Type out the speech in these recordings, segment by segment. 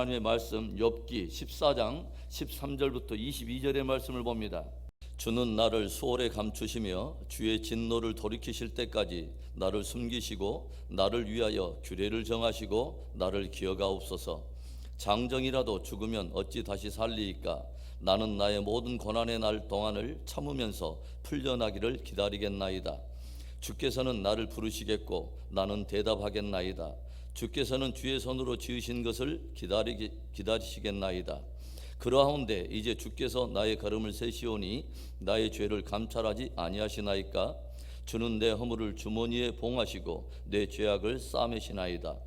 하나님의 말씀 욥기 14장 13절부터 22절의 말씀을 봅니다. 주는 나를 수월에 감추시며 주의 진노를 돌이키실 때까지 나를 숨기시고 나를 위하여 규례를 정하시고 나를 기어가옵소서. 장정이라도 죽으면 어찌 다시 살리이까? 나는 나의 모든 고난의 날 동안을 참으면서 풀려나기를 기다리겠나이다. 주께서는 나를 부르시겠고 나는 대답하겠나이다. 주께서는 주의 손으로 지으신 것을 기다리시겠나이다. 그러하온데 이제 주께서 나의 걸음을 세시오니 나의 죄를 감찰하지 아니하시나이까? 주는 내 허물을 주머니에 봉하시고 내 죄악을 싸매시나이다.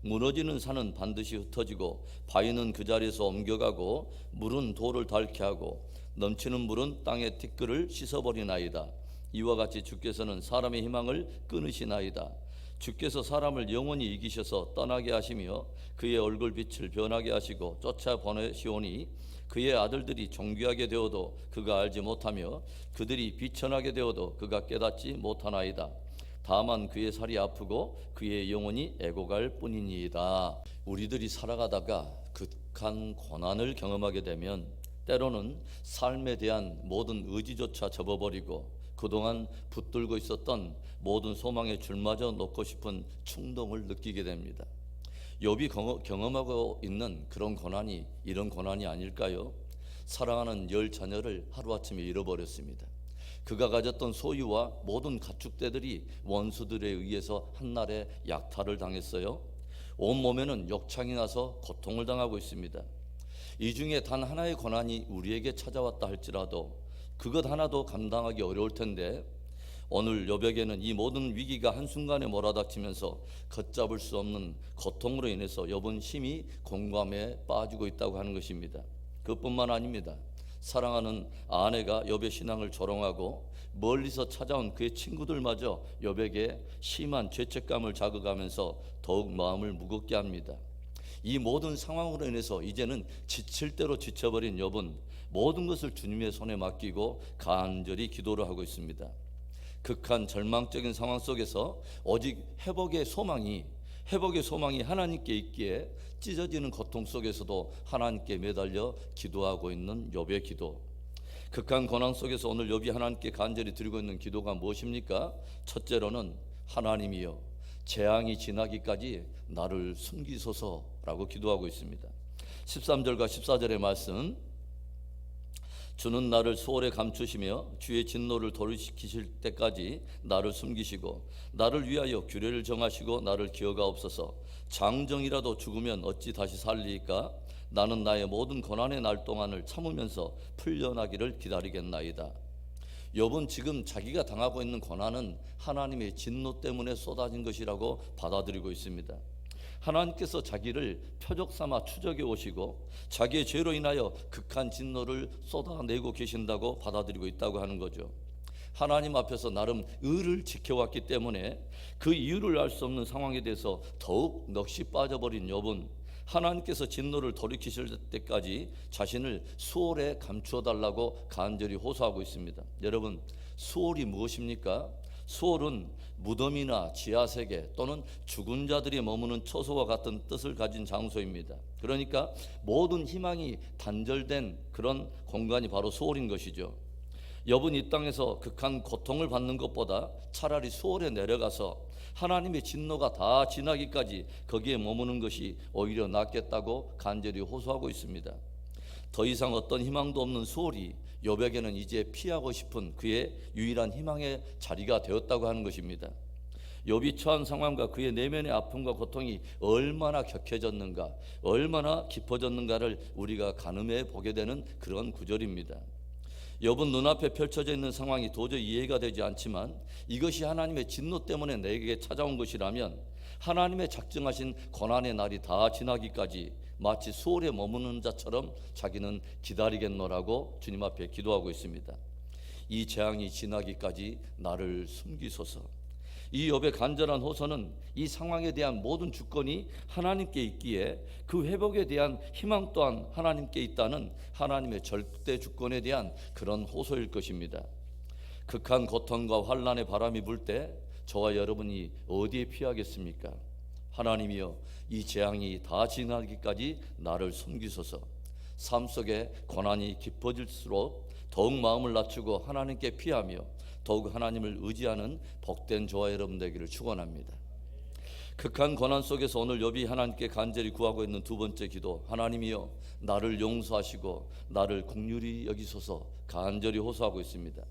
무너지는 산은 반드시 흩어지고 바위는 그 자리에서 옮겨가고 물은 돌을 닳게 하고 넘치는 물은 땅의 티끌을 씻어버리나이다. 이와 같이 주께서는 사람의 희망을 끊으시나이다. 주께서 사람을 영원히 이기셔서 떠나게 하시며 그의 얼굴빛을 변하게 하시고 쫓아보내시오니 그의 아들들이 존귀하게 되어도 그가 알지 못하며 그들이 비천하게 되어도 그가 깨닫지 못하나이다. 다만 그의 살이 아프고 그의 영혼이 애고갈 뿐이니이다. 우리들이 살아가다가 극한 고난을 경험하게 되면 때로는 삶에 대한 모든 의지조차 접어버리고 그동안 붙들고 있었던 모든 소망의 줄마저 놓고 싶은 충동을 느끼게 됩니다. 욥이 경험하고 있는 그런 고난이 이런 고난이 아닐까요? 사랑하는 10자녀를 하루아침에 잃어버렸습니다. 그가 가졌던 소유와 모든 가축대들이 원수들에 의해서 한날에 약탈을 당했어요. 온몸에는 욕창이 나서 고통을 당하고 있습니다. 이 중에 단 하나의 고난이 우리에게 찾아왔다 할지라도 그것 하나도 감당하기 어려울 텐데 오늘 욥에게는 이 모든 위기가 한순간에 몰아닥치면서 걷잡을 수 없는 고통으로 인해서 욥은 심히 공감에 빠지고 있다고 하는 것입니다. 그뿐만 아닙니다. 사랑하는 아내가 욥의 신앙을 조롱하고 멀리서 찾아온 그의 친구들마저 욥에게 심한 죄책감을 자극하면서 더욱 마음을 무겁게 합니다. 이 모든 상황으로 인해서 이제는 지칠 대로 지쳐버린 욥은 모든 것을 주님의 손에 맡기고 간절히 기도를 하고 있습니다. 극한 절망적인 상황 속에서 오직 회복의 소망이 하나님께 있기에 찢어지는 고통 속에서도 하나님께 매달려 기도하고 있는 욥의 기도. 극한 고난 속에서 오늘 욥이 하나님께 간절히 드리고 있는 기도가 무엇입니까? 첫째로는 하나님이여 재앙이 지나기까지 나를 숨기소서라고 기도하고 있습니다. 13절과 14절의 말씀, 주는 나를 수월에 감추시며 주의 진노를 돌이키실 때까지 나를 숨기시고 나를 위하여 규례를 정하시고 나를 기어가옵소서. 장정이라도 죽으면 어찌 다시 살리이까? 나는 나의 모든 고난의 날 동안을 참으면서 풀려나기를 기다리겠나이다. 욥은 지금 자기가 당하고 있는 고난은 하나님의 진노 때문에 쏟아진 것이라고 받아들이고 있습니다. 하나님께서 자기를 표적 삼아 추적해 오시고 자기의 죄로 인하여 극한 진노를 쏟아내고 계신다고 받아들이고 있다고 하는 거죠. 하나님 앞에서 나름 의를 지켜왔기 때문에 그 이유를 알 수 없는 상황에 대해서 더욱 넋이 빠져버린 욥은 하나님께서 진노를 돌이키실 때까지 자신을 수월에 감추어 달라고 간절히 호소하고 있습니다. 여러분, 수월이 무엇입니까? 수월은 무덤이나 지하세계 또는 죽은 자들이 머무는 처소와 같은 뜻을 가진 장소입니다. 그러니까 모든 희망이 단절된 그런 공간이 바로 수월인 것이죠. 욥은 이 땅에서 극한 고통을 받는 것보다 차라리 수월에 내려가서 하나님의 진노가 다 지나기까지 거기에 머무는 것이 오히려 낫겠다고 간절히 호소하고 있습니다. 더 이상 어떤 희망도 없는 수월이 욥에게는 이제 피하고 싶은 그의 유일한 희망의 자리가 되었다고 하는 것입니다. 욥이 처한 상황과 그의 내면의 아픔과 고통이 얼마나 격해졌는가, 얼마나 깊어졌는가를 우리가 가늠해 보게 되는 그런 구절입니다. 욥은 눈앞에 펼쳐져 있는 상황이 도저히 이해가 되지 않지만 이것이 하나님의 진노 때문에 내게 찾아온 것이라면 하나님의 작정하신 고난의 날이 다 지나기까지 마치 수월에 머무는 자처럼 자기는 기다리겠노라고 주님 앞에 기도하고 있습니다. 이 재앙이 지나기까지 나를 숨기소서. 이 욥의 간절한 호소는 이 상황에 대한 모든 주권이 하나님께 있기에 그 회복에 대한 희망 또한 하나님께 있다는 하나님의 절대 주권에 대한 그런 호소일 것입니다. 극한 고통과 환난의 바람이 불 때 저와 여러분이 어디에 피하겠습니까? 하나님이여, 이 재앙이 다 지나기까지 나를 섬기소서. 삶 속에 고난이 깊어질수록 더욱 마음을 낮추고 하나님께 피하며 더욱 하나님을 의지하는 복된 저와 여러분 되기를 축원합니다. 극한 고난 속에서 오늘 욥이 하나님께 간절히 구하고 있는 두 번째 기도, 하나님이여 나를 용서하시고 나를 긍휼히 여기소서 간절히 호소하고 있습니다.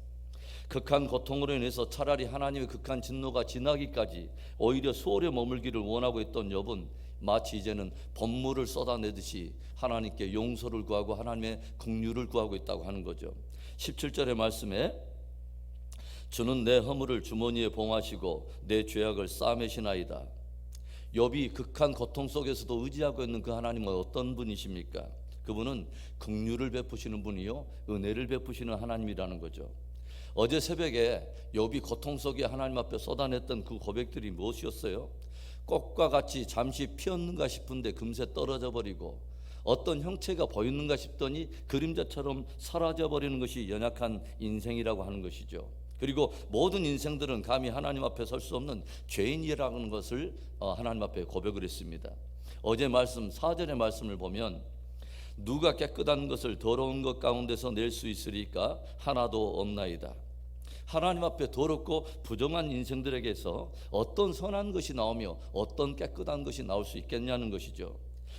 극한 고통으로 인해서 차라리 하나님의 극한 진노가 지나기까지 오히려 수월에 머물기를 원하고 있던 욥은 마치 이제는 법물을 쏟아내듯이 하나님께 용서를 구하고 하나님의 긍휼을 구하고 있다고 하는 거죠. 17절의 말씀에 주는 내 허물을 주머니에 봉하시고 내 죄악을 싸매시나이다. 욥이 극한 고통 속에서도 의지하고 있는 그 하나님은 어떤 분이십니까? 그분은 긍휼을 베푸시는 분이요 은혜를 베푸시는 하나님이라는 거죠. 어제 새벽에 욥이 고통 속에 하나님 앞에 쏟아냈던 그 고백들이 무엇이었어요? 꽃과 같이 잠시 피었는가 싶은데 금세 떨어져 버리고 어떤 형체가 보이는가 싶더니 그림자처럼 사라져 버리는 것이 연약한 인생이라고 하는 것이죠. 그리고 모든 인생들은 감히 하나님 앞에 설 수 없는 죄인이라는 것을 하나님 앞에 고백을 했습니다. 어제 말씀 4절의 말씀을 보면 누가 깨끗한 것을 더러운 것 가운데서 낼 수 있으리까 하나도 없나이다. 하나님 앞에 더럽고 부정한 인생들에게서 어떤 선한 것이 나오며 어떤 깨끗한 것이 나올 수 있겠냐는 것이죠.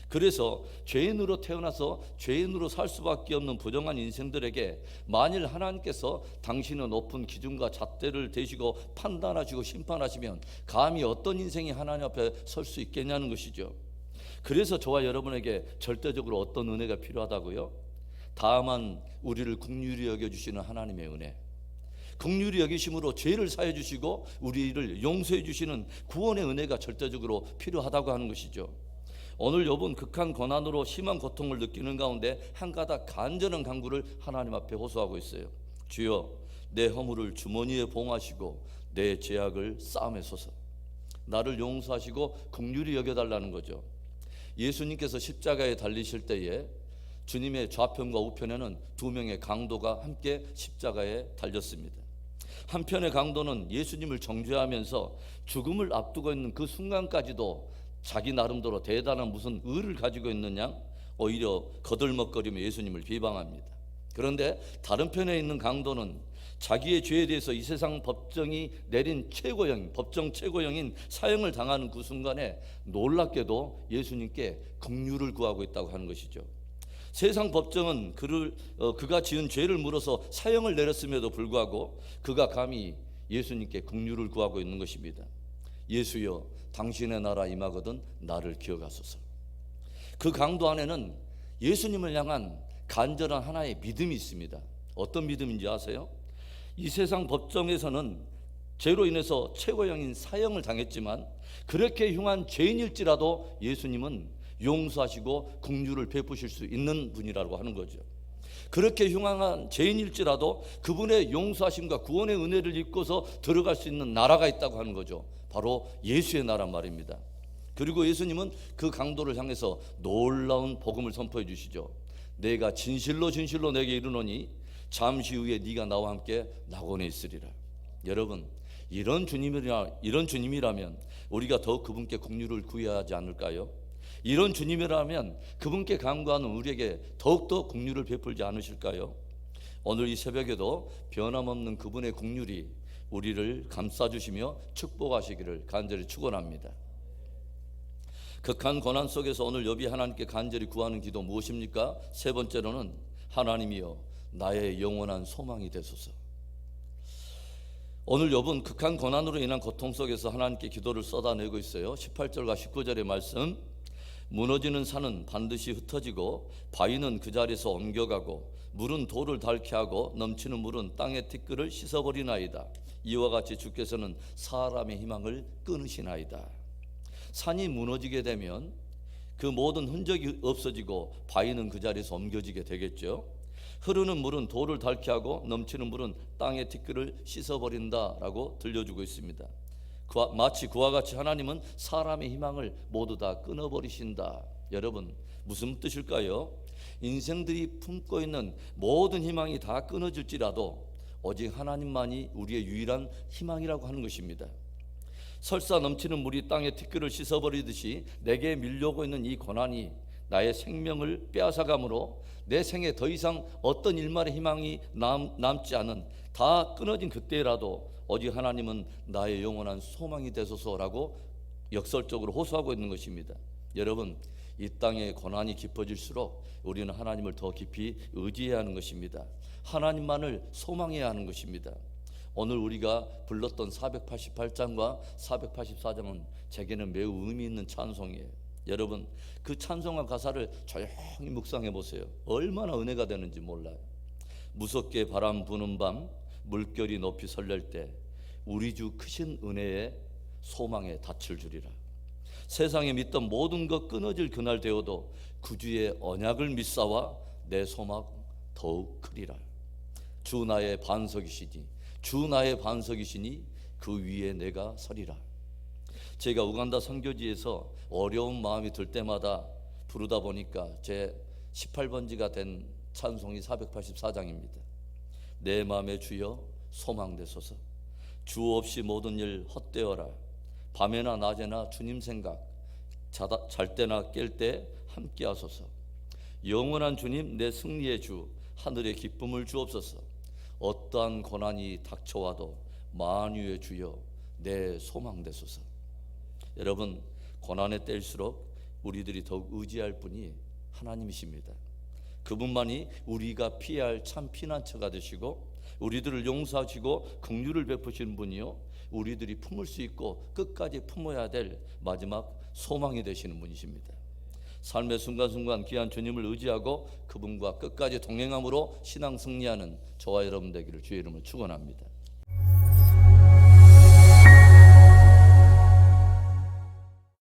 그래서 죄인으로 태어나서 죄인으로 살 수밖에 없는 부정한 인생들에게 만일 하나님께서 당신의 높은 기준과 잣대를 대시고 판단하시고 심판하시면 감히 어떤 인생이 하나님 앞에 설 수 있겠냐는 것이죠. 그래서 저와 여러분에게 절대적으로 어떤 은혜가 필요하다고요? 다만 우리를 긍휼히 여겨주시는 하나님의 은혜, 긍휼히 여기심으로 죄를 사해 주시고 우리를 용서해 주시는 구원의 은혜가 절대적으로 필요하다고 하는 것이죠. 오늘 욥은 극한 고난으로 심한 고통을 느끼는 가운데 한 가닥 간절한 간구를 하나님 앞에 호소하고 있어요. 주여 내 허물을 주머니에 봉하시고 내 죄악을 싸매소서. 나를 용서하시고 긍휼히 여겨달라는 거죠. 예수님께서 십자가에 달리실 때에 주님의 좌편과 우편에는 두 명의 강도가 함께 십자가에 달렸습니다. 한편의 강도는 예수님을 정죄하면서 죽음을 앞두고 있는 그 순간까지도 자기 나름대로 대단한 무슨 의를 가지고 있느냐 오히려 거들먹거리며 예수님을 비방합니다. 그런데 다른 편에 있는 강도는 자기의 죄에 대해서 이 세상 법정이 내린 최고형, 법정 최고형인 사형을 당하는 그 순간에 놀랍게도 예수님께 긍휼을 구하고 있다고 하는 것이죠. 세상 법정은 그가 지은 죄를 물어서 사형을 내렸음에도 불구하고 그가 감히 예수님께 긍휼을 구하고 있는 것입니다. 예수여 당신의 나라 임하거든 나를 기억하소서. 그 강도 안에는 예수님을 향한 간절한 하나의 믿음이 있습니다. 어떤 믿음인지 아세요? 이 세상 법정에서는 죄로 인해서 최고형인 사형을 당했지만 그렇게 흉한 죄인일지라도 예수님은 용서하시고 긍휼을 베푸실 수 있는 분이라고 하는 거죠. 그렇게 흉한 죄인일지라도 그분의 용서하심과 구원의 은혜를 입고서 들어갈 수 있는 나라가 있다고 하는 거죠. 바로 예수의 나라 말입니다. 그리고 예수님은 그 강도를 향해서 놀라운 복음을 선포해 주시죠. 내가 진실로 진실로 내게 이르노니 잠시 후에 네가 나와 함께 낙원에 있으리라. 여러분 이런 주님이라면 우리가 더욱 그분께 긍휼을 구해야 하지 않을까요? 이런 주님이라면 그분께 간구하는 우리에게 더욱더 긍휼을 베풀지 않으실까요? 오늘 이 새벽에도 변함없는 그분의 긍휼이 우리를 감싸주시며 축복하시기를 간절히 축원합니다. 극한 고난 속에서 오늘 욥이 하나님께 간절히 구하는 기도 무엇입니까? 세 번째로는 하나님이여 나의 영원한 소망이 되소서. 오늘 욥은 극한 고난으로 인한 고통 속에서 하나님께 기도를 쏟아내고 있어요. 18절과 19절의 말씀, 무너지는 산은 반드시 흩어지고 바위는 그 자리에서 옮겨가고 물은 돌을 닳게 하고 넘치는 물은 땅의 티끌을 씻어버리나이다. 이와 같이 주께서는 사람의 희망을 끊으시나이다. 산이 무너지게 되면 그 모든 흔적이 없어지고 바위는 그 자리에서 옮겨지게 되겠죠. 흐르는 물은 돌을 닳게 하고 넘치는 물은 땅의 티끌을 씻어버린다라고 들려주고 있습니다. 마치 그와 같이 하나님은 사람의 희망을 모두 다 끊어버리신다. 여러분 무슨 뜻일까요? 인생들이 품고 있는 모든 희망이 다 끊어질지라도 오직 하나님만이 우리의 유일한 희망이라고 하는 것입니다. 설사 넘치는 물이 땅의 티끌을 씻어버리듯이 내게 밀려오고 있는 이 고난이 나의 생명을 빼앗아가므로 내 생에 더 이상 어떤 일말의 희망이 남지 않은, 다 끊어진 그때라도 오직 하나님은 나의 영원한 소망이 되소서라고 역설적으로 호소하고 있는 것입니다. 여러분, 이 땅의 고난이 깊어질수록 우리는 하나님을 더 깊이 의지해야 하는 것입니다. 하나님만을 소망해야 하는 것입니다. 오늘 우리가 불렀던 488장과 484장은 제게는 매우 의미 있는 찬송이에요. 여러분, 그 찬송과 가사를 조용히 묵상해 보세요. 얼마나 은혜가 되는지 몰라요. 무섭게 바람 부는 밤, 물결이 높이 설렐 때 우리 주 크신 은혜에 소망에 닻을 주리라. 세상에 믿던 모든 것 끊어질 그날 되어도 그 주의 언약을 믿사와 내 소망 더욱 크리라. 주 나의 반석이시니, 주 나의 반석이시니 그 위에 내가 서리라. 제가 우간다 선교지에서 어려운 마음이 들 때마다 부르다 보니까 제 18번지가 된 찬송이 484장입니다. 내 마음의 주여 소망되소서. 주 없이 모든 일 헛되어라. 밤에나 낮에나 주님 생각, 잘 때나 깰 때 함께 하소서. 영원한 주님 내 승리의 주, 하늘의 기쁨을 주옵소서. 어떠한 고난이 닥쳐와도 만유의 주여 내 소망 되소서. 여러분, 고난의 때일수록 우리들이 더욱 의지할 분이 하나님이십니다. 그분만이 우리가 피해야 할 참 피난처가 되시고, 우리들을 용서하시고 긍휼을 베푸시는 분이요, 우리들이 품을 수 있고 끝까지 품어야 될 마지막 소망이 되시는 분이십니다. 삶의 순간순간 귀한 주님을 의지하고 그분과 끝까지 동행함으로 신앙 승리하는 저와 여러분 되기를 주의 이름으로 축원합니다.